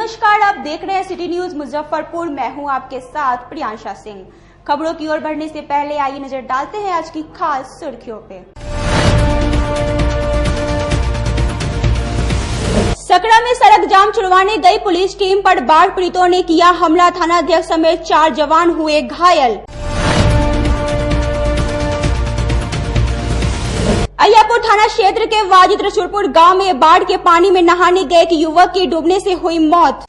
नमस्कार, आप देख रहे हैं सिटी न्यूज मुजफ्फरपुर। मैं हूं आपके साथ प्रियांशा सिंह। खबरों की ओर बढ़ने से पहले आइए नजर डालते हैं आज की खास सुर्खियों पे। सकरा में सड़क जाम छुड़वाने गई पुलिस टीम पर बाढ़ पीड़ितों ने किया हमला। थानाध्यक्ष समेत 4 जवान हुए घायल। अहियापुर थाना क्षेत्र के वाजिद रसूलपुर गांव में बाढ़ के पानी में नहाने गए एक युवक की डूबने से हुई मौत।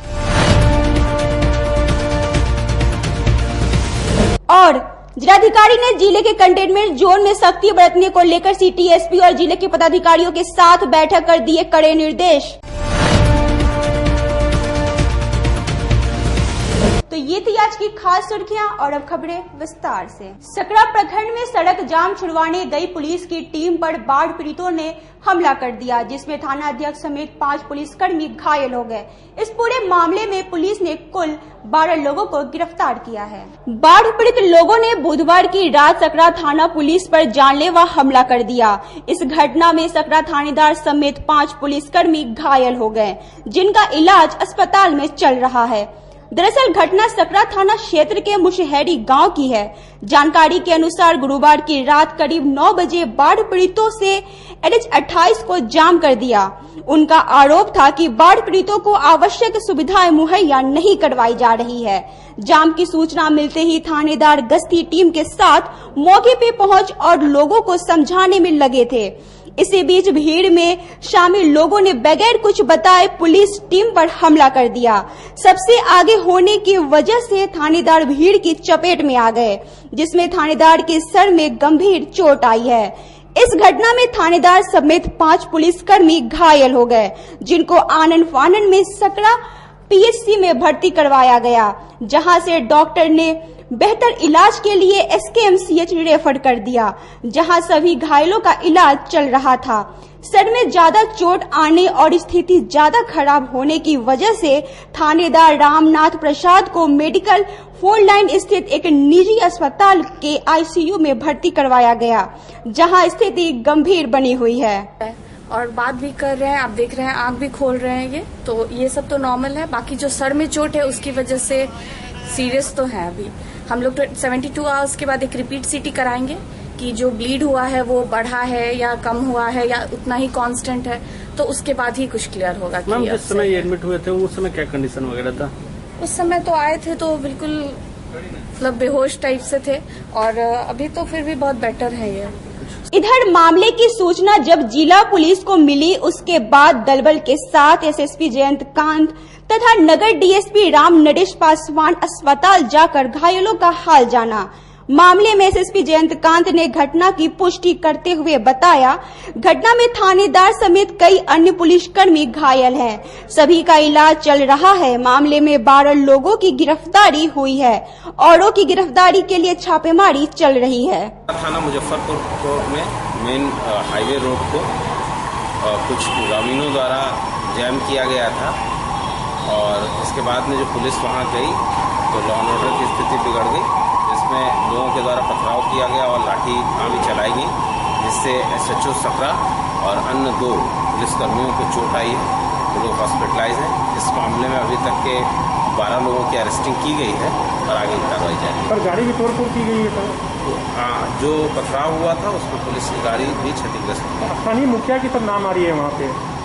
और जिलाधिकारी ने जिले के कंटेनमेंट जोन में सख्ती बरतने को लेकर सिटी एसपी और जिले के पदाधिकारियों के साथ बैठक कर दिए कड़े निर्देश। तो ये थी आज की खास सुर्खियां और अब खबरें विस्तार से। सकरा प्रखंड में सड़क जाम छुड़वाने गई पुलिस की टीम पर बाढ़ पीड़ितों ने हमला कर दिया, जिसमें थानाध्यक्ष समेत 5 पुलिसकर्मी घायल हो गए। इस पूरे मामले में पुलिस ने कुल 12 लोगों को गिरफ्तार किया है। बाढ़ पीड़ित लोगों ने बुधवार की रात सकरा थाना पुलिस पर जानलेवा हमला कर दिया। इस घटना में सकरा थानेदार समेत 5 पुलिसकर्मी घायल हो गए, जिनका इलाज अस्पताल में चल रहा है। दरअसल घटना सकरा थाना क्षेत्र के मुशहरी गांव की है। जानकारी के अनुसार गुरुवार की रात करीब 9 बजे बाढ़ पीड़ितों से NH 28 को जाम कर दिया। उनका आरोप था कि बाढ़ पीड़ितों को आवश्यक सुविधाएं मुहैया नहीं करवाई जा रही है। जाम की सूचना मिलते ही थानेदार गश्ती टीम के साथ मौके पे पहुंच और लोगों को समझाने में लगे थे। इसी बीच भीड़ में शामिल लोगों ने बगैर कुछ बताए पुलिस टीम पर हमला कर दिया। सबसे आगे होने की वजह से थानेदार भीड़ की चपेट में आ गए, जिसमें थानेदार के सर में गंभीर चोट आई है। इस घटना में थानेदार समेत 5 पुलिसकर्मी घायल हो गए, जिनको आनन फानन में सकरा PHC में भर्ती करवाया गया, जहां से डॉक्टर ने बेहतर इलाज के लिए SKMCH रेफर कर दिया, जहां सभी घायलों का इलाज चल रहा था। सर में ज्यादा चोट आने और स्थिति ज्यादा खराब होने की वजह से थानेदार रामनाथ प्रसाद को मेडिकल 4 लाइन स्थित एक निजी अस्पताल के ICU में भर्ती करवाया गया, जहां स्थिति गंभीर बनी हुई है। और बात भी कर रहे हैं, आप देख रहे हैं, आंख भी खोल रहे हैं, ये सब तो नॉर्मल है। बाकी जो सर में चोट है उसकी वजह से सीरियस तो है। अभी हम लोग 72 आवर्स के बाद एक रिपीट CT कराएंगे कि जो ब्लीड हुआ है वो बढ़ा है या कम हुआ है या उतना ही कांस्टेंट है, तो उसके बाद ही कुछ क्लियर होगा। मैम, जिस समय ये एडमिट हुए थे उस समय क्या कंडीशन वगैरह था? उस समय तो आए थे तो बिल्कुल मतलब बेहोश टाइप से थे, और अभी तो फिर भी बहुत बेटर है ये। इधर मामले की सूचना जब जिला पुलिस को मिली, उसके बाद दलबल के साथ SSP जयंत कांत तथा नगर DSP राम नरेश पासवान अस्पताल जाकर घायलों का हाल जाना। मामले में SSP जयंत कांत ने घटना की पुष्टि करते हुए बताया, घटना में थानेदार समेत कई अन्य पुलिसकर्मी घायल हैं। सभी का इलाज चल रहा है। मामले में 12 लोगों की गिरफ्तारी हुई है। औरों की गिरफ्तारी के लिए छापेमारी चल रही है। थाना मुजफ्फरपुर में मेन हाईवे रोड को कुछ ग्रामीणों द्वारा जैम किया गया था, और इसके बाद में जो पुलिस वहां गई तो लॉ एंड ऑर्डर की स्थिति बिगड़ गई, जिसमें लोगों के द्वारा पथराव किया गया और लाठी भी चलाई गई, जिससे SHO सकरा और अन्य 2 पुलिसकर्मियों को चोट आई है। वो लोग हॉस्पिटलाइज हैं। इस मामले में अभी तक के 12 लोगों की अरेस्टिंग की गई है और आगे की कार्रवाई जाएगी। पर गाड़ी की तोड़फोड़ की गई है तो हाँ, जो पथराव हुआ था उसमें पुलिस की गाड़ी भी क्षतिग्रस्त हुई। स्थानीय मुखिया की तो नाम आ रही है वहाँ पे।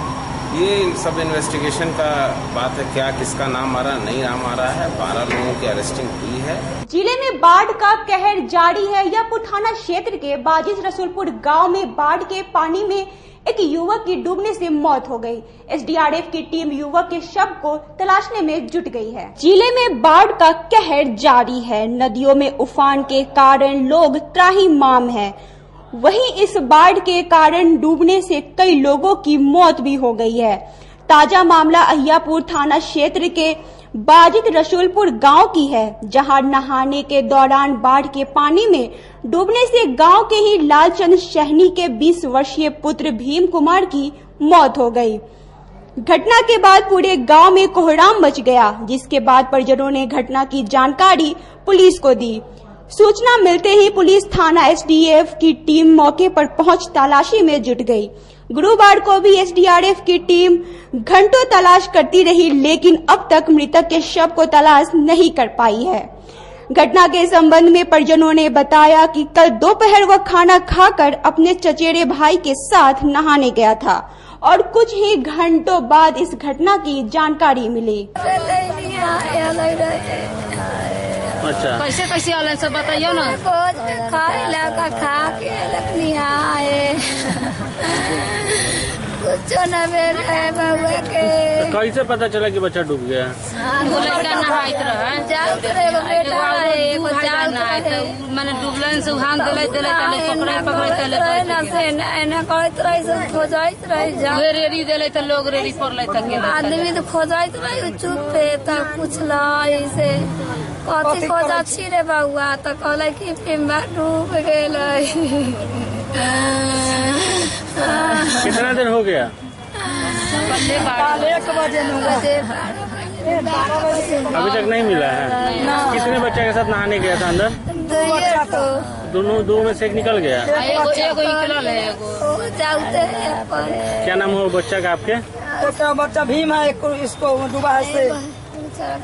ये सब इन्वेस्टिगेशन का बात है, क्या किसका नाम आ रहा है, नहीं नाम आ रहा है। 12 लोगों की अरेस्टिंग हुई है। जिले में बाढ़ का कहर जारी है। अहियापुर थाना क्षेत्र के वाजिद रसूलपुर गांव में बाढ़ के पानी में एक युवक की डूबने से मौत हो गई। SDRF की टीम युवक के शव को तलाशने में जुट गई है। जिले में बाढ़ का कहर जारी है। नदियों में उफान के कारण लोग त्राहिमाम हैं। वहीं इस बाढ़ के कारण डूबने से कई लोगों की मौत भी हो गई है। ताजा मामला अहियापुर थाना क्षेत्र के वाजिद रसूलपुर गांव की है, जहां नहाने के दौरान बाढ़ के पानी में डूबने से गांव के ही लालचंद सहनी के 20 वर्षीय पुत्र भीम कुमार की मौत हो गई। घटना के बाद पूरे गांव में कोहराम मच गया, जिसके बाद परिजनों ने घटना की जानकारी पुलिस को दी। सूचना मिलते ही पुलिस थाना SDF की टीम मौके पर पहुंच तलाशी में जुट गई। गुरुवार को भी एसडीआरएफ की टीम घंटों तलाश करती रही, लेकिन अब तक मृतक के शव को तलाश नहीं कर पाई है। घटना के संबंध में परिजनों ने बताया कि कल दोपहर वह खाना खाकर अपने चचेरे भाई के साथ नहाने गया था और कुछ ही घंटों बाद इस घटना की जानकारी मिली। अच्छा, कैसे कैसे ऑनलाइन सब बताइए ना। खा के आए कुछ न बउआ के। तो कैसे पता चला कि बच्चा डूब गया? मैंने डूबलन से उहान दिले रेडी दिले तो लोग रेडी पड़ले आदमी तो खोजाइत रहे चुप पे तब पूछला से कथी खोजा छी रे बउआ तो कहले कि पिम्बा डूब गेल। कितना दिन हो गया? 1 बजे अभी तक नहीं मिला है। कितने बच्चे के साथ नहाने गया था अंदर? दोनों, दो में से एक निकल गया। एगो निकलल है। क्या नाम हो बच्चा का आपके? बच्चा भीम है, इसको डूबा से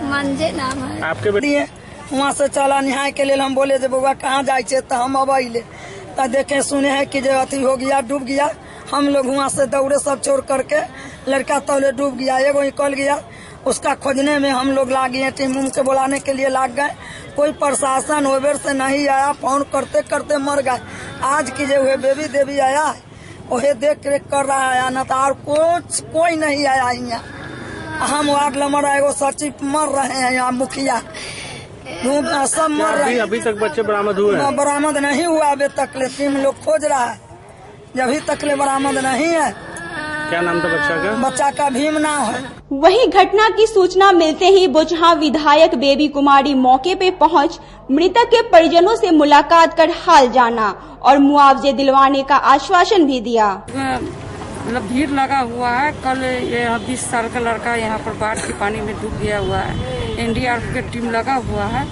मंजे नाम है। आपके बेटे वहाँ से चला निहाय के लिए हम बोले जे बउआ कहाँ जाए तो हम अब अले तो देखे सुने है कि जो अथी हो गया डूब गया। हम लोग वहाँ से दौड़े सब छोड़ करके लड़का तौले डूब गया, एगो निकल गया। उसका खोजने में हम लोग लाग गए, टीम उम के बुलाने के लिए लाग गए। कोई प्रशासन ओवर से नहीं आया, फोन करते करते मर गए। आज की जो बेबी देवी आया है वही देख रेख कर रहा है, न तो और कुछ कोई नहीं आया यहाँ। हम वार्ड नंबर एगो सचिव मर रहे हैं, यहाँ मुखिया सब मर रहे हैं। अभी तक बच्चे बरामद हुए हैं? बरामद नहीं हुआ अभी तक ले, टीम लोग खोज रहा है, अभी तक ले बरामद नहीं है। क्या नाम था बच्चा का? बच्चा का भीम नाम है। वहीं घटना की सूचना मिलते ही बुचहा विधायक बेबी कुमारी मौके पे पहुंच मृतक के परिजनों से मुलाकात कर हाल जाना और मुआवजे दिलवाने का आश्वासन भी दिया। मतलब भीड़ लगा हुआ है। कल ये 20 साल का लड़का यहाँ पर बाढ़ के पानी में डूब गया हुआ है। एनडीआरएफ की टीम लगा हुआ है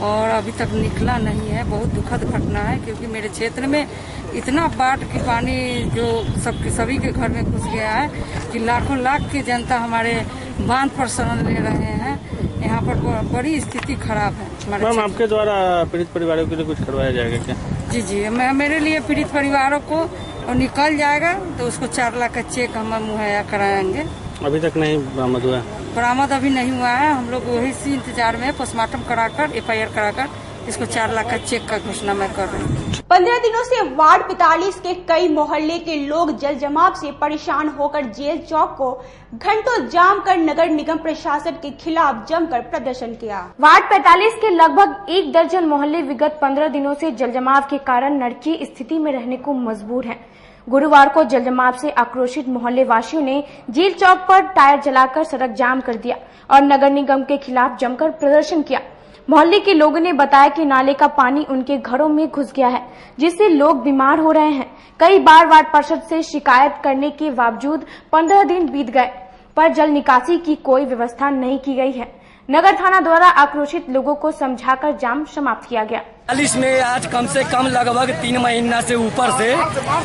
और अभी तक निकला नहीं है। बहुत दुखद घटना है क्योंकि मेरे क्षेत्र में इतना बाढ़ की पानी जो सभी के घर में घुस गया है कि लाखों लाख की जनता हमारे बांध पर शरण ले रहे हैं। यहाँ पर बड़ी स्थिति खराब है। मैम, आपके द्वारा पीड़ित परिवारों के लिए कुछ करवाया जाएगा क्या? जी, मेरे लिए पीड़ित परिवारों को और निकल जाएगा तो उसको 4 लाख का चेक हम मुहैया कराएंगे। अभी तक नहीं बरामद हुआ? बरामद अभी नहीं हुआ है। हम लोग वही सी इंतजार में पोस्टमार्टम कराकर FIR कराकर इसको 4 लाख का चेक का घोषणा मैं कर रही हूँ। 15 दिनों से वार्ड 45 के कई मोहल्ले के लोग जल जमाव से परेशान होकर जेल चौक को घंटों जाम कर नगर निगम प्रशासन के खिलाफ जमकर प्रदर्शन किया। वार्ड 45 के लगभग 1 दर्जन मोहल्ले विगत 15 दिनों से जल जमाव के कारण नरकीय स्थिति में रहने को मजबूर हैं। गुरुवार को जल जमाव से आक्रोशित मोहल्ले वासियों ने जेल चौक पर टायर जलाकर सड़क जाम कर दिया और नगर निगम के खिलाफ जमकर प्रदर्शन किया। मोहल्ले के लोगों ने बताया कि नाले का पानी उनके घरों में घुस गया है, जिससे लोग बीमार हो रहे हैं। कई बार वार्ड पार्षद से शिकायत करने के बावजूद 15 दिन बीत गए पर जल निकासी की कोई व्यवस्था नहीं की गई है। नगर थाना द्वारा आक्रोशित लोगों को समझाकर जाम समाप्त किया गया। 40 में आज कम से कम लगभग 3 महीना से ऊपर से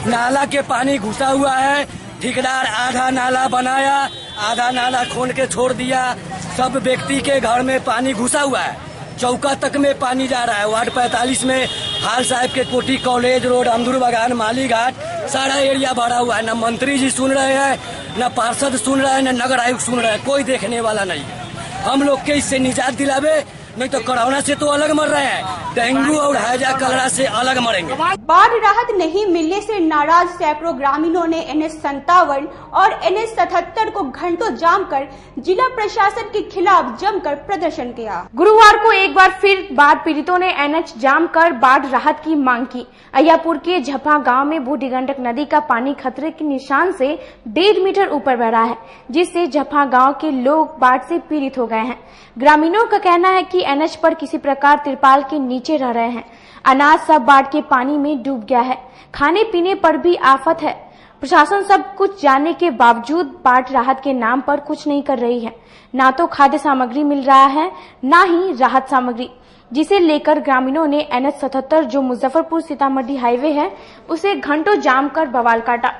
नाला के पानी घुसा हुआ है। ठेकेदार आधा नाला बनाया, आधा नाला खोल के छोड़ दिया। सब व्यक्ति के घर में पानी घुसा हुआ है, चौका तक में पानी जा रहा है। वार्ड 45 में हाल साहब के कोठी कॉलेज रोड, अमदुर बागान, माली घाट सारा एरिया भरा हुआ है। न मंत्री जी सुन रहे हैं, न पार्षद सुन रहे हैं, न नगर आयुक्त सुन रहे हैं। कोई देखने वाला नहीं है। हम लोग के इससे निजात दिलावे, नहीं तो कोरोना से तो अलग मर रहे हैं, डेंगू और हैजा कलरा से अलग मरेंगे। बाढ़ राहत नहीं मिलने से नाराज सैकड़ों ग्रामीणों ने NH57 और NH77 को घंटों जाम कर जिला प्रशासन के खिलाफ जमकर प्रदर्शन किया। गुरुवार को एक बार फिर बाढ़ पीड़ितों ने NH जाम कर बाढ़ राहत की मांग की। अय्यापुर के झपा गांव में बूढ़ी गंडक नदी का पानी खतरे के निशान से 1.5 मीटर ऊपर बह रहा है, जिससे झपा गांव के लोग बाढ़ से पीड़ित हो गए हैं। ग्रामीणों का कहना है कि NH पर किसी प्रकार तिरपाल के नीचे रह रहे हैं। अनाज सब बाढ़ के पानी में डूब गया है, खाने पीने पर भी आफत है। प्रशासन सब कुछ जानने के बावजूद बाढ़ राहत के नाम पर कुछ नहीं कर रही है। ना तो खाद्य सामग्री मिल रहा है, ना ही राहत सामग्री, जिसे लेकर ग्रामीणों ने NH77 जो मुजफ्फरपुर सीतामढ़ी हाईवे है उसे घंटों जाम कर बवाल काटा।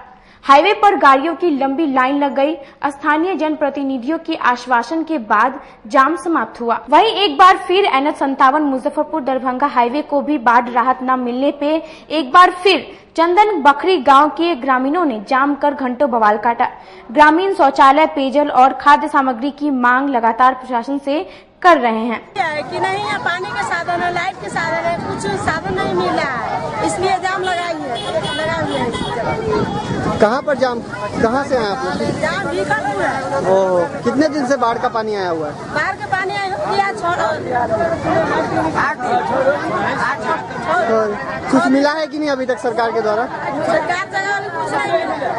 हाईवे पर गाड़ियों की लंबी लाइन लग गई। स्थानीय जनप्रतिनिधियों के आश्वासन के बाद जाम समाप्त हुआ। वहीं एक बार फिर NH57 मुजफ्फरपुर दरभंगा हाईवे को भी बाढ़ राहत न मिलने पे एक बार फिर चंदन बखरी गांव के ग्रामीणों ने जाम कर घंटों बवाल काटा। ग्रामीण शौचालय, पेयजल और खाद्य सामग्री की मांग लगातार प्रशासन से कर रहे हैं। कि नहीं है पानी के साधन है, लाइट के साधन है, कुछ साधन नहीं मिला है, इसलिए जाम लगा हुआ है। कहाँ पर जाम, कहाँ से आए आप लोग? जाम बीकापुर है। ओह, कितने दिन से बाढ़ का पानी आया हुआ है? बाढ़ का पानी कुछ मिला है कि नहीं अभी तक सरकार के द्वारा? सरकार कुछ नहीं मिला।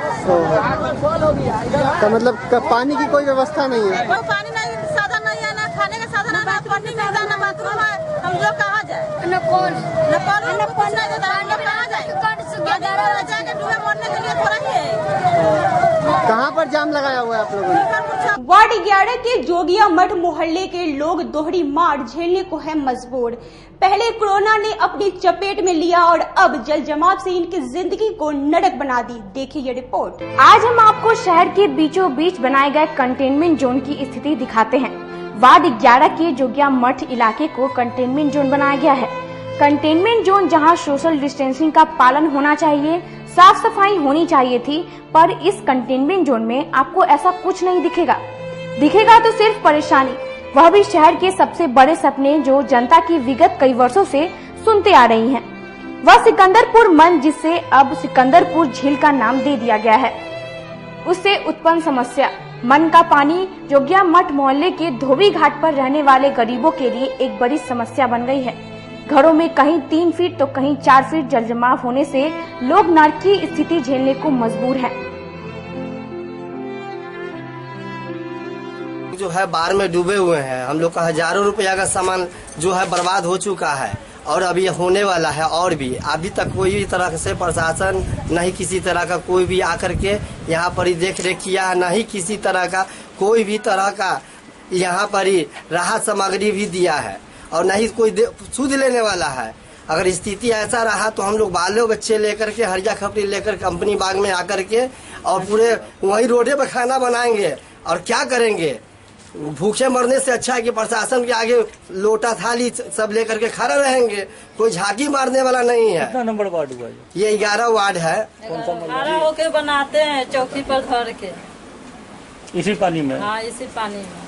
तो मतलब पानी की कोई व्यवस्था नहीं है? कोई पानी नहीं, साधन नहीं है, ना खाने का साधन है, ना पानी नहीं है, ना बाथरूम है। हम लोग कहाँ जाए? न कौन कुछ नहीं देता, हम लोग कहाँ जाए? जाके डूबे मरने के लिए थोड़ा ही है। कहाँ पर जाम लगाया हुआ है आप लोगों ने? वार्ड 11 के जोगिया मठ मोहल्ले के लोग दोहरी मार झेलने को है मजबूर। पहले कोरोना ने अपनी चपेट में लिया और अब जल जमाव से इनकी जिंदगी को नरक बना दी। देखिए ये रिपोर्ट। आज हम आपको शहर के बीचों बीच बनाए गए कंटेनमेंट जोन की स्थिति दिखाते हैं। वार्ड 11 के जोगिया मठ इलाके को कंटेनमेंट जोन बनाया गया है। कंटेनमेंट जोन जहां सोशल डिस्टेंसिंग का पालन होना चाहिए, साफ सफाई होनी चाहिए थी, पर इस कंटेनमेंट जोन में आपको ऐसा कुछ नहीं दिखेगा तो सिर्फ परेशानी, वह भी शहर के सबसे बड़े सपने जो जनता की विगत कई वर्षों से सुनते आ रही हैं। वह सिकंदरपुर मंच, जिसे अब सिकंदरपुर झील का नाम दे दिया गया है, उससे उत्पन्न समस्या मन का पानी जोगिया मठ मोहल्ले के धोबी घाट पर रहने वाले गरीबों के लिए एक बड़ी समस्या बन गई है। घरों में कहीं 3 फीट तो कहीं 4 फीट जल जमाव होने से लोग नरकीय स्थिति झेलने को मजबूर हैं। जो है बाढ़ में डूबे हुए हैं, हम लोग का हजारों रुपया का सामान जो है बर्बाद हो चुका है और अभी होने वाला है। और भी अभी तक कोई भी तरह से प्रशासन नहीं किसी तरह का कोई भी आकर के यहाँ पर ही देख रेख किया, नहीं किसी तरह का कोई भी तरह का यहाँ पर ही राहत सामग्री भी दिया है और नहीं कोई सुध लेने वाला है। अगर स्थिति ऐसा रहा तो हम लोग बालों बच्चे लेकर के हरिया खपड़ी लेकर कंपनी बाग में आकर के और पूरे वही रोडे पर खाना बनाएंगे और क्या करेंगे। भूखे मरने से अच्छा है कि प्रशासन के आगे लोटा थाली सब लेकर के खड़ा रहेंगे, कोई झांकी मारने वाला नहीं है। कितना नंबर वार्ड हुआ? ये 11 वार्ड है। खड़ा होके बनाते हैं चौकी पर धर के, इसी पानी में? हाँ, इसी पानी में।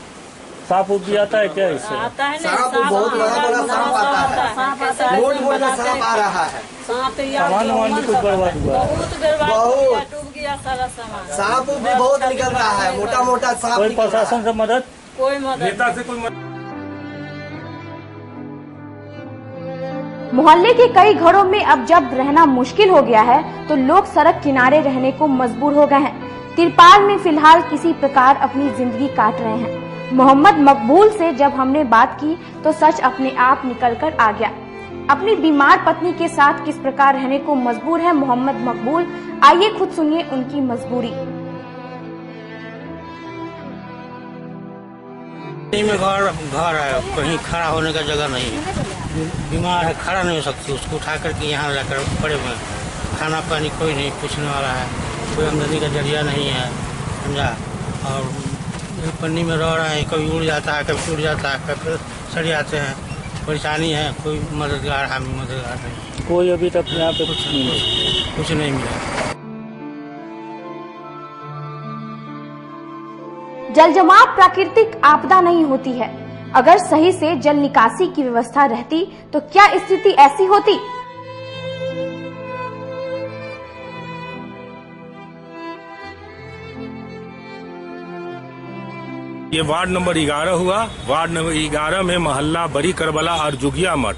सांप उठ भी आता है क्या इससे? आता है ना, सांप बहुत बड़ा सांप आता है, मोटा सांप आ रहा है। सामान भी कुछ बर्बाद हुआ? बहुत डूब गया सारा सामान। सांप भी बहुत निकल रहा है, मोटा मोटा सांप। कोई प्रशासन से मदद? कोई मदद नेता से कोई मदद? मोहल्ले के कई घरों में अब जब रहना मुश्किल हो गया है तो लोग सड़क किनारे रहने को मजबूर हो गए हैं। तिरपाल में फिलहाल किसी प्रकार अपनी जिंदगी काट रहे हैं। मोहम्मद मकबूल से जब हमने बात की तो सच अपने आप निकल कर आ गया। अपनी बीमार पत्नी के साथ किस प्रकार रहने को मजबूर है मोहम्मद मकबूल, आइए खुद सुनिए उनकी मजबूरी। में घर है, कहीं खड़ा होने का जगह नहीं है, बीमार है, खड़ा नहीं हो सकती, उसको उठा करके यहाँ लाकर पड़े हुए। खाना पानी कोई नहीं पूछने वाला है, कोई आमदनी का जरिया नहीं है, समझा। और पन्नी में रह रहा है, कभी उड़ जाता है, कभी टूट जाता है, कभी सड़ जाते हैं, परेशानी है। कोई मददगार हामी मददगार नहीं, कोई अभी तक यहाँ पे कुछ नहीं मिला। जल जमाव प्राकृतिक आपदा नहीं होती है। अगर सही से जल निकासी की व्यवस्था रहती तो क्या स्थिति ऐसी होती? ये वार्ड नंबर 11 हुआ। वार्ड नंबर 11 में मोहल्ला बड़ी करबला और जोगिया मठ,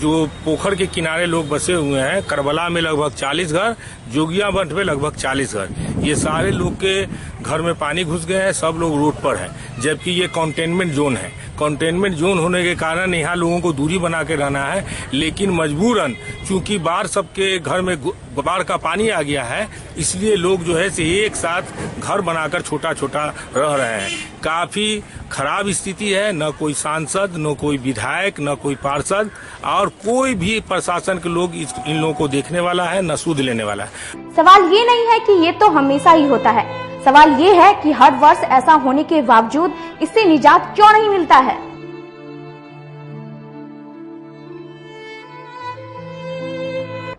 जो पोखर के किनारे लोग बसे हुए हैं। करबला में लगभग 40 घर, जोगिया मठ में लगभग 40 घर। ये सारे लोग के घर में पानी घुस गए हैं, सब लोग रोड पर हैं, जबकि ये कंटेनमेंट जोन है। कंटेनमेंट जोन होने के कारण यहाँ लोगों को दूरी बना के रहना है, लेकिन मजबूरन चूंकि बाढ़ सबके घर में बाढ़ का पानी आ गया है, इसलिए लोग जो है एक साथ घर बनाकर छोटा छोटा रह रहे हैं। काफी खराब स्थिति है, न कोई सांसद, न कोई विधायक, न कोई पार्षद और कोई भी प्रशासन के लोग इन लोगों को देखने वाला है, न सूद लेने वाला है। सवाल ये नहीं है कि ये तो हमेशा ही होता है, सवाल ये है कि हर वर्ष ऐसा होने के बावजूद इससे निजात क्यों नहीं मिलता है।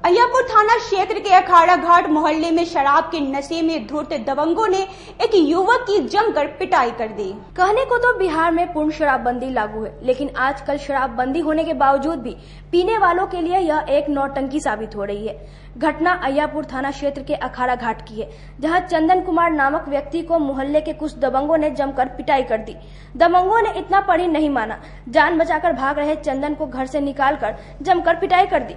अय्यापुर थाना क्षेत्र के अखाड़ा घाट मोहल्ले में शराब के नशे में धुत दबंगों ने एक युवक की जमकर पिटाई कर दी। कहने को तो बिहार में पूर्ण शराबबंदी लागू है, लेकिन आजकल शराबबंदी होने के बावजूद भी पीने वालों के लिए यह एक नौटंकी साबित हो रही है। घटना अय्यापुर थाना क्षेत्र के अखाड़ा घाट की है, जहां चंदन कुमार नामक व्यक्ति को मोहल्ले के कुछ दबंगों ने जमकर पिटाई कर दी। दबंगों ने इतना पर ही नहीं माना, जान बचाकर भाग रहे चंदन को घर से निकालकर जमकर पिटाई कर दी।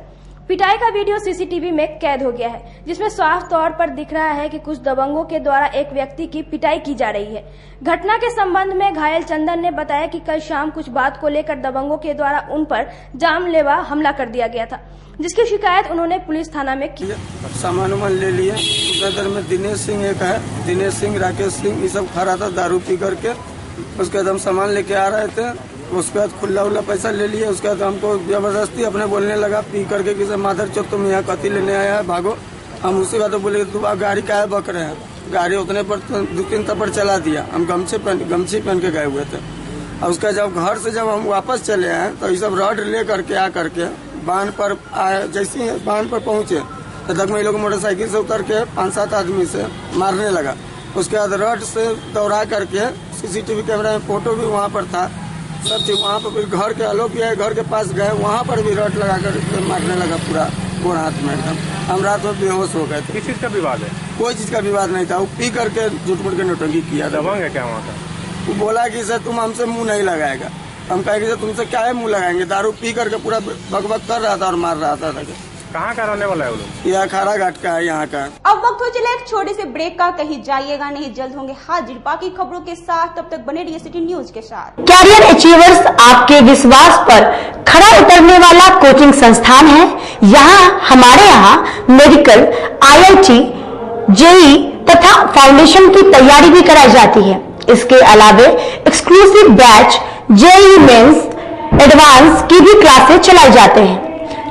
पिटाई का वीडियो सीसीटीवी में कैद हो गया है, जिसमें साफ तौर पर दिख रहा है कि कुछ दबंगों के द्वारा एक व्यक्ति की पिटाई की जा रही है। घटना के संबंध में घायल चंदन ने बताया कि कल शाम कुछ बात को लेकर दबंगों के द्वारा उन पर जानलेवा हमला कर दिया गया था, जिसकी शिकायत उन्होंने पुलिस थाना में की। सामान ले लिए, उधर में दिनेश सिंह एक है, दिनेश सिंह, राकेश सिंह, ये सब खा रहा था दारू पी करके। उसके बाद हम सामान लेके आ रहे थे, उसके बाद खुला उल्ला पैसा ले लिए। उसके बाद हमको जबरदस्ती अपने बोलने लगा पी करके कि माधर चौक तुम यहाँ कति लेने आया है, भागो। हम उसके बाद बोले तू गाड़ी काहे बक रहे हैं, गाड़ी उतने पर 2-3 थप्पड़ चला दिया। हम गमछी पहन के गए हुए थे। और उसका जब घर से जब हम वापस चले आए तो ये सब रॉड ले करके आ करके बांध पर आए। जैसे ही बांध पर पहुंचे तो तक में लोग मोटरसाइकिल से उतर के 5-7 आदमी से मारने लगा। उसके बाद रॉड से दौड़ा करके सीसीटीवी कैमरा में फोटो भी वहाँ पर था, सब चीज वहाँ पर। फिर घर के आलोक है, घर के पास गए, वहाँ पर भी रॉड लगा कर मारने लगा पूरा गोड़ हाथ में एकदम। हम रात में बेहोश हो गए थे। किस चीज का विवाद है? कोई चीज का विवाद नहीं था, वो पी करके झूठ-मूठ के नौटंकी किया। दबंग है क्या वहाँ का? वो बोला कि सर तुम हमसे मुंह नहीं लगाएगा। हम कहे कि सर तुमसे क्या है मुंह लगाएंगे, दारू पी करके पूरा बकबक कर रहा था और मार रहा था। कहाँ का रहने वाला है वो लोग? यह अखाड़ा घाट का है यहाँ का। अब वक्त हो चला एक छोटे से ब्रेक का, कहीं जाइएगा नहीं, जल्द होंगे हाजिर बाकी खबरों के साथ। तब तक बने रहिए सिटी न्यूज के साथ। कैरियर अचीवर्स आपके विश्वास पर खरा उतरने वाला कोचिंग संस्थान है। हमारे यहाँ मेडिकल, IIT, JEE तथा फाउंडेशन की तैयारी भी कराई जाती है। इसके अलावे exclusive batch JEE mains advance की भी क्लासेस चलाई जाते हैं।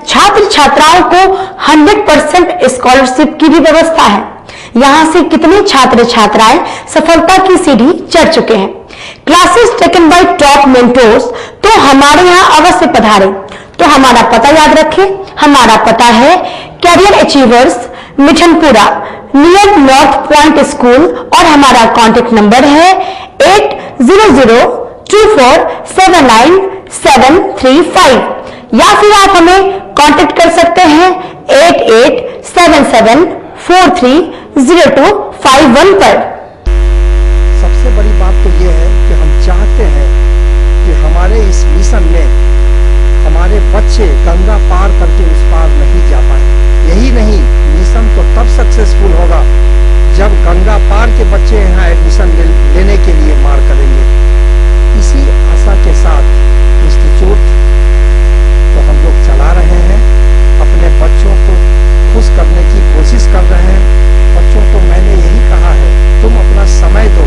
छात्र छात्राओं को 100% स्कॉलरशिप की भी व्यवस्था है। यहाँ से कितने छात्र छात्राएं सफलता की सीढ़ी चढ़ चुके हैं। Classes taken by top mentors, तो हमारे यहाँ अवश्य पधारें। तो हमारा पता याद रखें, हमारा पता है career achievers, Mithanpura, near north point school, और हमारा कॉन्टेक्ट नंबर है 8002479735, या फिर आप हमें कांटेक्ट कर सकते हैं 8877430251 पर। सबसे बड़ी बात तो ये है कि हम चाहते हैं कि हमारे इस मिशन में हमारे बच्चे गंगा पार करके उस पार नहीं जा पाए। यही नहीं, मिशन तो तब सक्सेसफुल होगा जब गंगा पार के बच्चे यहाँ एडमिशन लेने के लिए मार करेंगे। इसी आशा के साथ इंस्टीट्यूट तो हम लोग चला रहे हैं, अपने बच्चों को खुश करने की कोशिश कर रहे हैं। बच्चों को मैंने यही कहा है, तुम अपना समय दो,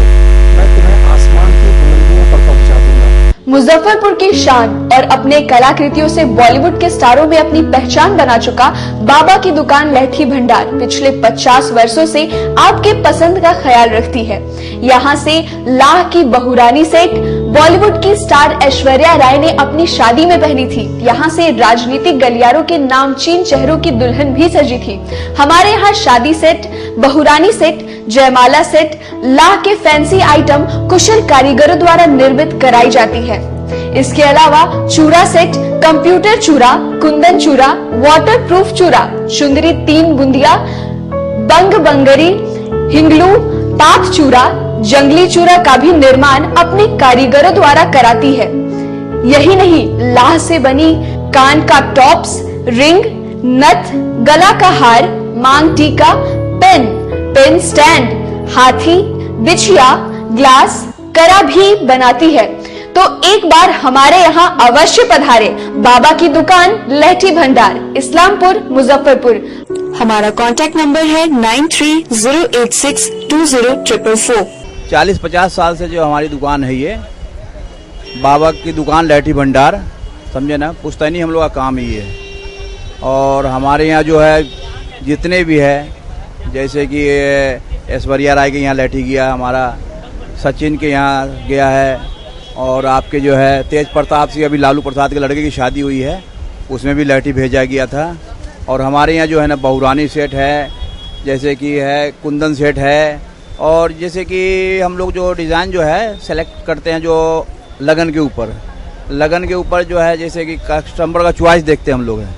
मैं तुम्हें आसमान की बुलंदियों पर पहुंचा दूंगा। मुजफ्फरपुर की शान और अपने कलाकृतियों से बॉलीवुड के स्टारों में अपनी पहचान बना चुका बाबा की दुकान लहठी भंडार पिछले 50 वर्षों से आपके पसंद का ख्याल रखती है। यहाँ से लाह की बहुरानी सेट बॉलीवुड की स्टार ऐश्वर्या राय ने अपनी शादी में पहनी थी। यहाँ से राजनीतिक गलियारों के नामचीन चेहरों की दुल्हन भी सजी थी। हमारे यहाँ शादी सेट, बहुरानी सेट, जयमाला सेट, लाह के फैंसी आइटम कुशल कारीगरों द्वारा निर्मित कराई जाती है। इसके अलावा चूड़ा सेट, कंप्यूटर चूड़ा, कुंदन चूड़ा, वाटरप्रूफ चूड़ा, चुंदरी 3 बुंदिया, बंग बंगरी, हिंगलू, टाक चूड़ा, जंगली चूड़ा का भी निर्माण अपने कारीगरों द्वारा कराती है। यही नहीं, लाह से बनी कान का टॉप्स, रिंग, नथ, गला का हार, मांग टीका, पेन स्टैंड, हाथी, बिछिया, ग्लास, कड़ा भी बनाती है। तो एक बार हमारे यहाँ अवश्य पधारे। बाबा की दुकान लहठी भंडार, इस्लामपुर, मुजफ्फरपुर। हमारा कांटेक्ट नंबर है 9308620444। 40-50 साल से जो हमारी दुकान है, ये बाबा की दुकान लहठी भंडार, समझे ना, पुश्तैनी हम लोग का काम ही है। और हमारे यहाँ जो है जितने भी है, जैसे कि ऐश्वर्या राय के यहाँ लहठी गया, हमारा सचिन के यहाँ गया है, और आपके जो है तेज प्रताप सिंह, अभी लालू प्रसाद के लड़के की शादी हुई है, उसमें भी लहठी भेजा गया था। और हमारे यहाँ जो है ना बहुरानी सेट है, जैसे कि है कुंदन सेट है, और जैसे कि हम लोग जो डिज़ाइन जो है सेलेक्ट करते हैं जो लगन के ऊपर जो है, जैसे कि कस्टमर का चॉइस देखते हैं हम लोग हैं,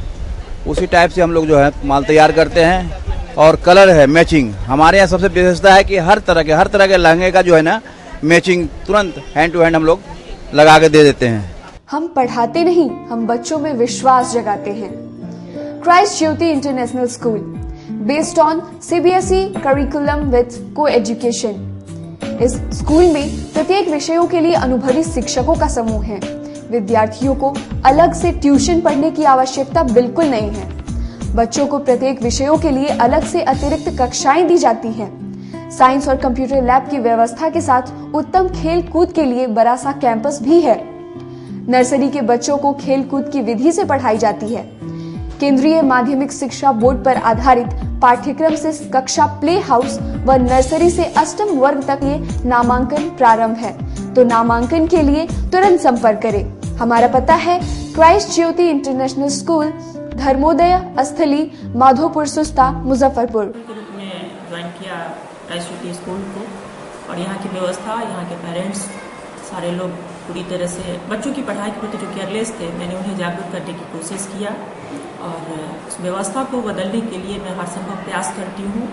उसी टाइप से हम लोग जो है माल तैयार करते हैं। और कलर है मैचिंग, हमारे यहाँ सबसे विशेषता है कि हर तरह के लहंगे का जो है ना मैचिंग तुरंत हैंड टू हैंड हम लोग लगा के दे देते हैं। हम पढ़ाते नहीं, हम बच्चों में विश्वास जगाते हैं। Christ Jyoti international school, based on CBSE curriculum with co-education. इस स्कूल में प्रत्येक विषयों के लिए अनुभवी शिक्षकों का समूह है। विद्यार्थियों को अलग से ट्यूशन पढ़ने की आवश्यकता बिल्कुल नहीं है। बच्चों को प्रत्येक विषयों के लिए अलग से अतिरिक्त कक्षाएं दी जाती हैं। साइंस और कंप्यूटर लैब की व्यवस्था के साथ उत्तम खेल कूद के लिए बड़ा सा कैंपस भी है। नर्सरी के बच्चों को खेल कूद की विधि से पढ़ाई जाती है। केंद्रीय माध्यमिक शिक्षा बोर्ड पर आधारित पाठ्यक्रम से कक्षा प्ले हाउस व नर्सरी से अष्टम वर्ग तक ये नामांकन प्रारंभ है। तो नामांकन के लिए तुरंत संपर्क करें। हमारा पता है Christ Jyoti international school, Dharmodaya स्थली, माधोपुर सुस्ता, मुजफ्फरपुर। ज्वाइन किया क्राइस्ट ज्योति स्कूल को, और यहाँ की व्यवस्था, यहाँ के पेरेंट्स सारे लोग पूरी तरह से बच्चों की पढ़ाई के प्रति जो केयरलेस थे, मैंने उन्हें जागरूक करने की कोशिश किया और उस व्यवस्था को बदलने के लिए मैं हर संभव प्रयास करती हूँ।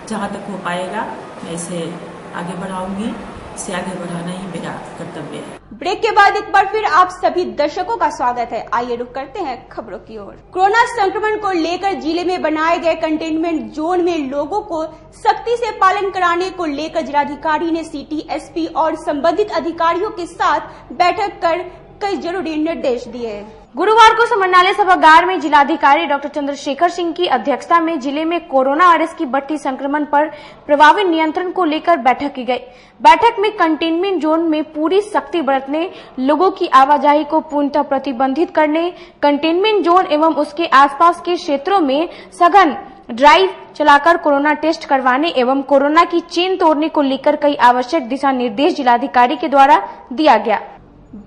जहाँ तक हो पाएगा मैं इसे आगे बढ़ाऊंगी, इसे आगे बढ़ाना ही मेरा कर्तव्य है। ब्रेक के बाद एक बार फिर आप सभी दर्शकों का स्वागत है। आइए रुक करते हैं खबरों की ओर। कोरोना संक्रमण को लेकर जिले में बनाए गए कंटेनमेंट जोन में लोगों को सख्ती से पालन कराने को लेकर जिलाधिकारी ने सिटी एसपी और संबंधित अधिकारियों के साथ बैठक कर कई जरूरी निर्देश दिए। गुरुवार को समन्वय सभागार में जिलाधिकारी डॉक्टर चंद्रशेखर सिंह की अध्यक्षता में जिले में कोरोना वायरस की बढ़ती संक्रमण पर प्रभावी नियंत्रण को लेकर बैठक की गई। बैठक में कंटेनमेंट जोन में पूरी सख्ती बरतने, लोगों की आवाजाही को पूर्णतः प्रतिबंधित करने, कंटेनमेंट जोन एवं उसके आसपास के क्षेत्रों में सघन ड्राइव चलाकर कोरोना टेस्ट करवाने एवं कोरोना की चेन तोड़ने को लेकर कई आवश्यक दिशा निर्देश जिलाधिकारी के द्वारा दिया गया।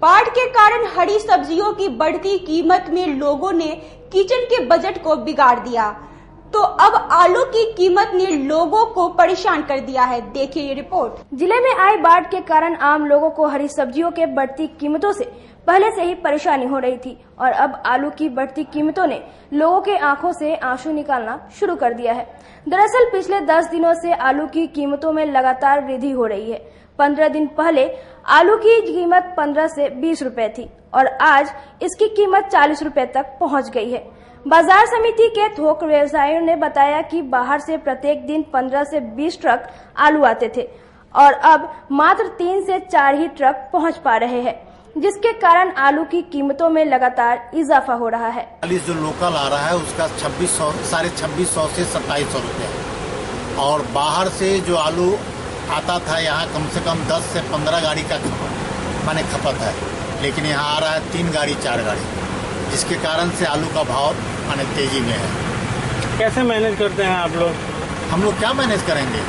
बाढ़ के कारण हरी सब्जियों की बढ़ती कीमत में लोगों ने किचन के बजट को बिगाड़ दिया, तो अब आलू की कीमत ने लोगों को परेशान कर दिया है। देखिए ये रिपोर्ट। जिले में आई बाढ़ के कारण आम लोगों को हरी सब्जियों के बढ़ती कीमतों से पहले से ही परेशानी हो रही थी और अब आलू की बढ़ती कीमतों ने लोगों के आंखों से आंसू निकालना शुरू कर दिया है। दरअसल पिछले 10 दिनों से आलू की कीमतों में लगातार वृद्धि हो रही है। 15 दिन पहले आलू की कीमत 15 से 20 रुपए थी और आज इसकी कीमत 40 रुपए तक पहुंच गई है। बाजार समिति के थोक व्यवसायियों ने बताया कि बाहर से प्रत्येक दिन 15 से 20 ट्रक आलू आते थे और अब मात्र 3 से 4 ही ट्रक पहुंच पा रहे हैं, जिसके कारण आलू की कीमतों में लगातार इजाफा हो रहा है। जो लोकल आ रहा है उसका 2600 से 2700 रुपये और बाहर से जो आलू आता था यहाँ कम से कम 10 से 15 गाड़ी का खपत है, लेकिन यहाँ आ रहा है 3 गाड़ी 4 गाड़ी, जिसके कारण से आलू का भाव तेजी में है। कैसे मैनेज करते हैं आप लोग? हम लोग क्या मैनेज करेंगे,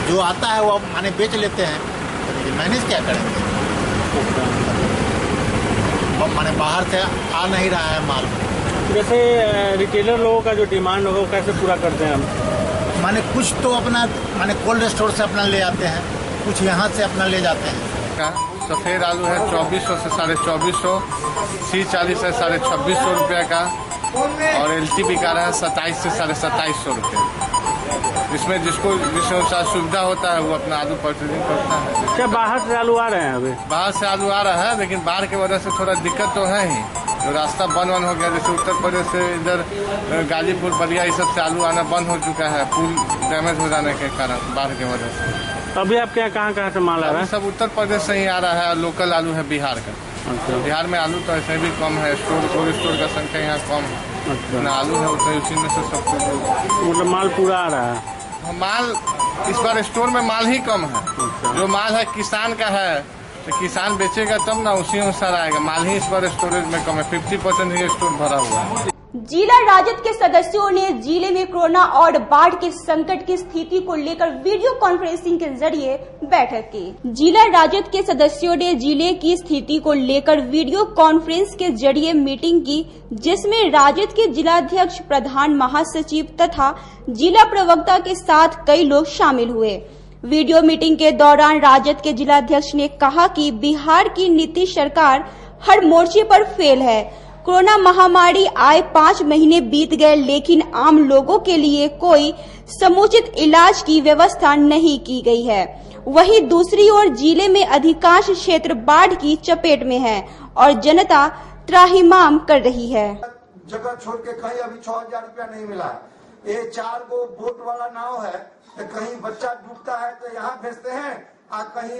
जो आता है वो बेच लेते हैं, मैनेज क्या करेंगे। बाहर से आ नहीं रहा है माल। जैसे रिटेलर लोगों का जो डिमांड होगा वो कैसे पूरा करते हैं हम? कुछ तो अपना कोल्ड स्टोर से अपना ले आते हैं, कुछ यहाँ से अपना ले जाते हैं। सफ़ेद आलू है 2400 से 2450, C40 है 2650 रुपये का और LT बिका रहा है 27 से 2750 रुपये। इसमें जिसको जिस अनुसार सुविधा होता है वो अपना आलू परचेजिंग करता है। क्या बाहर से आलू आ रहे हैं? अभी बाहर से आलू आ रहा है, लेकिन बाढ़ की वजह से थोड़ा दिक्कत तो है ही। तो रास्ता बंद हो गया, जैसे उत्तर प्रदेश से इधर गाजीपुर बलिया ये सब से आलू आना बंद हो चुका है, पुल डैमेज हो जाने के कारण बाढ़ की वजह से। तो अभी आपके यहाँ कहाँ से माल आ रहा है? सब उत्तर प्रदेश से ही आ रहा है। लोकल आलू है बिहार का। अच्छा। बिहार में आलू तो ऐसे भी कम है, कोल्ड स्टोर का संख्या यहाँ कम है। अच्छा। ना आलू है उतना, उसी में से सब कुछ मतलब माल पूरा आ रहा है। माल इस बार स्टोर में माल ही कम है। अच्छा। जो माल है किसान का है तो किसान बेचेगा तब ना, उसी अनुसार आएगा। माल ही इस बार स्टोरेज में कम है, 50% ही स्टोर भरा हुआ है। जिला राजद के सदस्यों ने जिले में कोरोना और बाढ़ के संकट की स्थिति को लेकर वीडियो कॉन्फ्रेंसिंग के जरिए बैठक की। जिला राजद के सदस्यों ने जिले की स्थिति को लेकर वीडियो कॉन्फ्रेंस के जरिए मीटिंग की, जिसमें राजद के जिलाध्यक्ष, प्रधान महासचिव तथा जिला प्रवक्ता के साथ कई लोग शामिल हुए। वीडियो मीटिंग के दौरान राजद के जिलाध्यक्ष ने कहा कि बिहार की नीतीश सरकार हर मोर्चे पर फेल है। कोरोना महामारी आए 5 महीने बीत गए, लेकिन आम लोगों के लिए कोई समुचित इलाज की व्यवस्था नहीं की गई है। वहीं दूसरी ओर जिले में अधिकांश क्षेत्र बाढ़ की चपेट में है और जनता त्राहिमाम कर रही है। जगह छोड़ के कहीं अभी 6,000 रुपया नहीं मिला है। ये 4 गो बोट वाला नाव है, तो कहीं बच्चा डूबता है तो यहाँ भेजते हैं, कहीं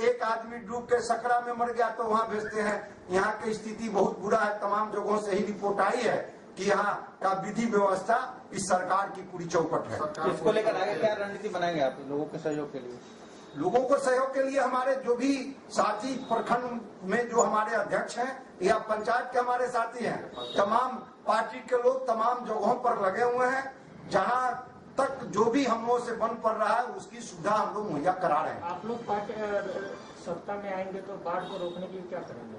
एक आदमी डूब के सकरा में मर गया तो वहाँ भेजते हैं। यहाँ की स्थिति बहुत बुरा है। तमाम जगहों से ही रिपोर्ट आई है कि यहाँ का विधि व्यवस्था इस सरकार की पूरी चौपट है। इसको लेकर आगे क्या रणनीति बनाएंगे आप लोगों के सहयोग के लिए? लोगों को सहयोग के लिए हमारे जो भी साथी प्रखंड में जो हमारे अध्यक्ष हैं या पंचायत के हमारे साथी हैं, तमाम पार्टी के लोग तमाम जगहों पर लगे हुए हैं। जहाँ तक जो भी हम लोग से बन पड़ रहा है उसकी सुविधा हम लोग मुहैया करा रहे हैं। आप लोग सत्ता में आएंगे तो बाढ़ को रोकने के लिए क्या करेंगे?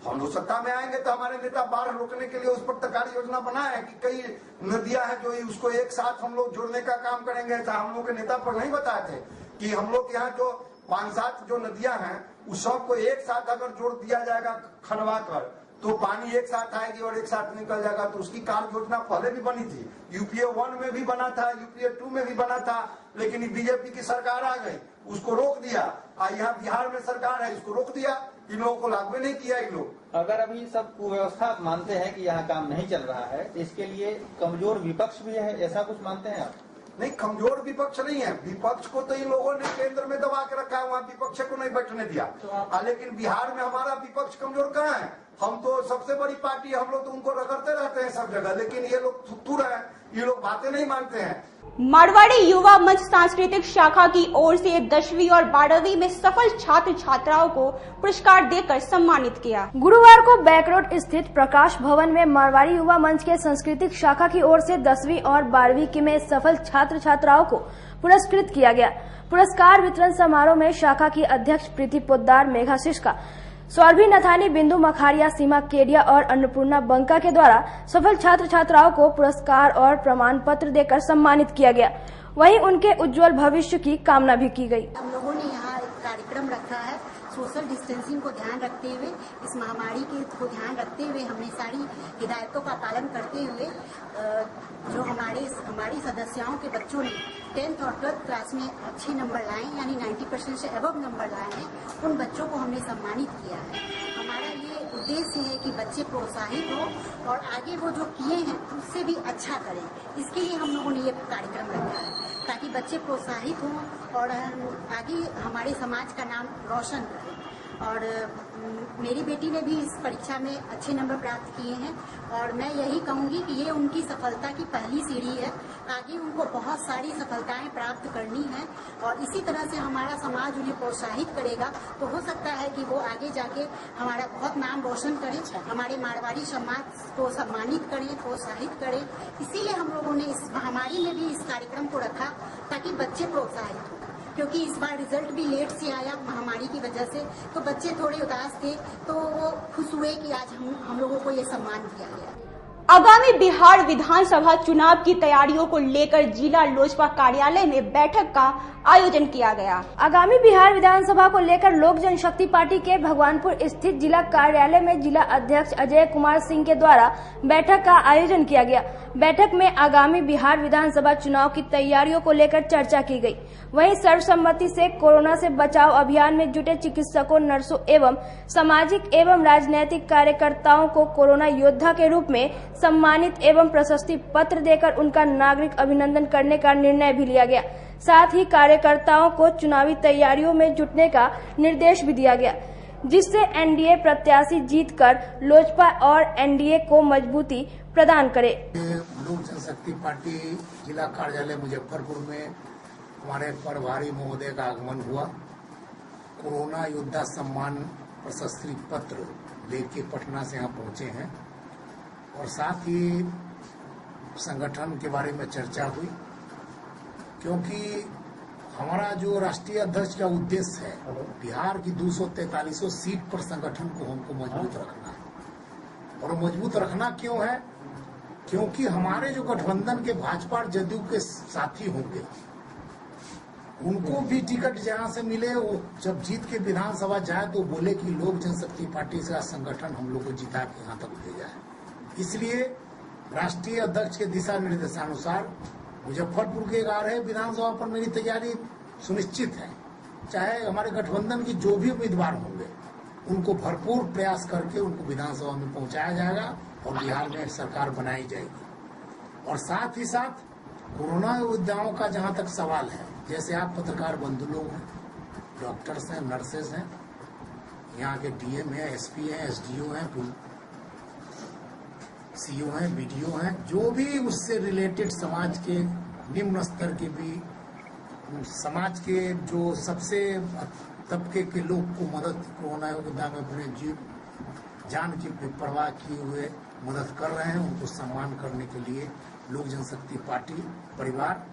हम लोग सत्ता में आएंगे तो हमारे नेता बाढ़ रोकने के लिए उस पर कार्य योजना बनाए हैं कि कई नदियां हैं जो उसको एक साथ हम लोग जोड़ने का काम करेंगे। हम लोग के नेता पर नहीं बताए थे कि हम लोग यहाँ जो 5-7 जो नदियां हैं उस सबको एक साथ अगर जोड़ दिया जाएगा खनवा कर, तो पानी एक साथ आएगी और एक साथ निकल जाएगा। तो उसकी कार्य योजना पहले भी बनी थी, यूपीए 1 में भी बना था, यूपीए 2 में भी बना था, लेकिन बीजेपी की सरकार आ गई, उसको रोक दिया। यहाँ बिहार में सरकार है, इसको रोक दिया, इन लोगों को लागू नहीं किया। इन लोग अगर अभी सब कुव्यवस्था मानते हैं कि यहाँ काम नहीं चल रहा है, इसके लिए कमजोर विपक्ष भी है, ऐसा कुछ मानते हैं आप? नहीं, कमजोर विपक्ष नहीं है। विपक्ष को तो इन लोगों ने केंद्र में दबा के रखा है, वहाँ विपक्ष को नहीं बैठने दिया। लेकिन बिहार में हमारा विपक्ष कमजोर कहाँ है? हम तो सबसे बड़ी पार्टी है, हम लोग तो उनको रगड़ते रहते हैं सब जगह, लेकिन ये लोग थुत्तुर है, ये लोग बातें नहीं मानते हैं। मारवाड़ी युवा मंच सांस्कृतिक शाखा की ओर से 10वीं और 12वीं में सफल छात्र छात्राओं को पुरस्कार देकर सम्मानित किया। गुरुवार को बैकरोड स्थित प्रकाश भवन में मारवाड़ी युवा मंच के सांस्कृतिक शाखा की ओर से 10वीं और 12वीं की में सफल छात्र छात्राओं को पुरस्कृत किया गया। पुरस्कार वितरण समारोह में शाखा की अध्यक्ष प्रीति पोद्दार, मेघा शिष्का, सौरभी नथानी, बिंदु मखारिया, सीमा केडिया और अन्नपूर्णा बंका के द्वारा सफल छात्र छात्राओं को पुरस्कार और प्रमाण पत्र देकर सम्मानित किया गया। वहीं उनके उज्जवल भविष्य की कामना भी की गई। हम लोगों ने यहाँ एक कार्यक्रम रखा है, सोशल डिस्टेंसिंग को ध्यान रखते हुए, इस महामारी को ध्यान रखते हुए हमने सारी हिदायतों का पालन करते हुए जो हमारी सदस्याओं के बच्चों ने 10th और 12th क्लास में अच्छे नंबर लाए, यानी 90% से अबव नंबर लाए हैं, उन बच्चों को हमने सम्मानित किया है। हमारा ये उद्देश्य है कि बच्चे प्रोत्साहित हो और आगे वो जो किए हैं उससे भी अच्छा करें। इसके लिए हम लोगों ने ये कार्यक्रम रखा है ताकि बच्चे प्रोत्साहित हों और आगे हमारे समाज का नाम रोशन करें। और मेरी बेटी ने भी इस परीक्षा में अच्छे नंबर प्राप्त किए हैं और मैं यही कहूँगी कि ये उनकी सफलता की पहली सीढ़ी है। आगे उनको बहुत सारी सफलताएं प्राप्त करनी है और इसी तरह से हमारा समाज उन्हें प्रोत्साहित करेगा तो हो सकता है कि वो आगे जाके हमारा बहुत नाम रोशन करें, हमारे मारवाड़ी समाज को सम्मानित करें, प्रोत्साहित करें। इसीलिए हम लोगों ने इस महामारी में भी इस कार्यक्रम को रखा ताकि बच्चे प्रोत्साहित हों, क्योंकि इस बार रिजल्ट भी लेट से आया महामारी की वजह से, तो बच्चे थोड़े उदास थे, तो वो खुश हुए कि आज हम लोगों को ये सम्मान किया गया। आगामी बिहार विधानसभा चुनाव की तैयारियों को लेकर जिला लोजपा कार्यालय में बैठक का आयोजन किया गया। आगामी बिहार विधानसभा को लेकर लोक जनशक्ति पार्टी के भगवानपुर स्थित जिला कार्यालय में जिला अध्यक्ष अजय कुमार सिंह के द्वारा बैठक का आयोजन किया गया। बैठक में आगामी बिहार विधानसभा चुनाव की तैयारियों को लेकर चर्चा की गई। वहीं सर्वसम्मति से कोरोना से बचाव अभियान में जुटे चिकित्सकों, नर्सों एवं सामाजिक एवं राजनैतिक कार्यकर्ताओं को कोरोना योद्धा के रूप में सम्मानित एवं प्रशस्ति पत्र देकर उनका नागरिक अभिनंदन करने का निर्णय भी लिया गया। साथ ही कार्यकर्ताओं को चुनावी तैयारियों में जुटने का निर्देश भी दिया गया, जिससे एनडीए प्रत्याशी जीतकर लोजपा और एनडीए को मजबूती प्रदान करे। लोक जनशक्ति पार्टी जिला कार्यालय मुजफ्फरपुर में हमारे प्रभारी महोदय का आगमन हुआ। कोरोना योद्धा सम्मान प्रशस्ति पत्र लेके पटना से यहाँ पहुंचे हैं और साथ ही संगठन के बारे में चर्चा हुई, क्योंकि हमारा जो राष्ट्रीय अध्यक्ष का उद्देश्य है बिहार की 243 सीट पर संगठन को हमको मजबूत रखना है। और मजबूत रखना क्यों है? क्योंकि हमारे जो गठबंधन के भाजपा और जदयू के साथी होंगे उनको भी टिकट जहां से मिले, वो जब जीत के विधानसभा जाए तो बोले कि लोक जनशक्ति पार्टी का संगठन हम लोग को जिता के यहाँ तक ले जाए। इसलिए राष्ट्रीय अध्यक्ष के दिशा निर्देशानुसार मुजफ्फरपुर के 11 विधानसभा पर मेरी तैयारी सुनिश्चित है। चाहे हमारे गठबंधन की जो भी उम्मीदवार होंगे उनको भरपूर प्रयास करके उनको विधानसभा में पहुंचाया जाएगा और बिहार में सरकार बनाई जाएगी। और साथ ही साथ कोरोना योद्धाओं का जहां तक सवाल है, जैसे आप पत्रकार बंधु लोग हैं, डॉक्टर्स हैं, नर्सेस हैं, यहाँ के डीएम हैं, एसपी हैं, एसडीओ हैं, सीओ हैं, बीडीओ हैं, जो भी उससे रिलेटेड समाज के निम्न स्तर के भी समाज के जो सबसे तबके के लोग को मदद कोरोना योद्धा में अपने जीव जान की परवाह किए हुए मदद कर रहे हैं, उनको सम्मान करने के लिए लोक जनशक्ति पार्टी परिवार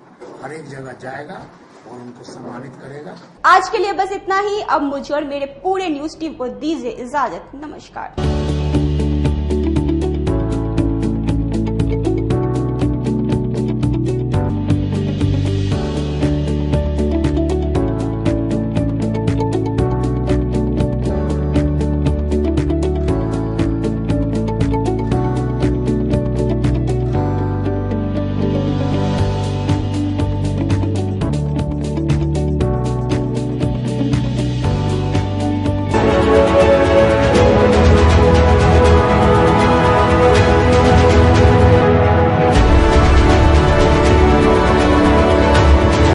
हर एक जगह जाएगा और उनको सम्मानित करेगा। आज के लिए बस इतना ही। अब मुझे और मेरे पूरे न्यूज टीम को दीजिए इजाजत। नमस्कार।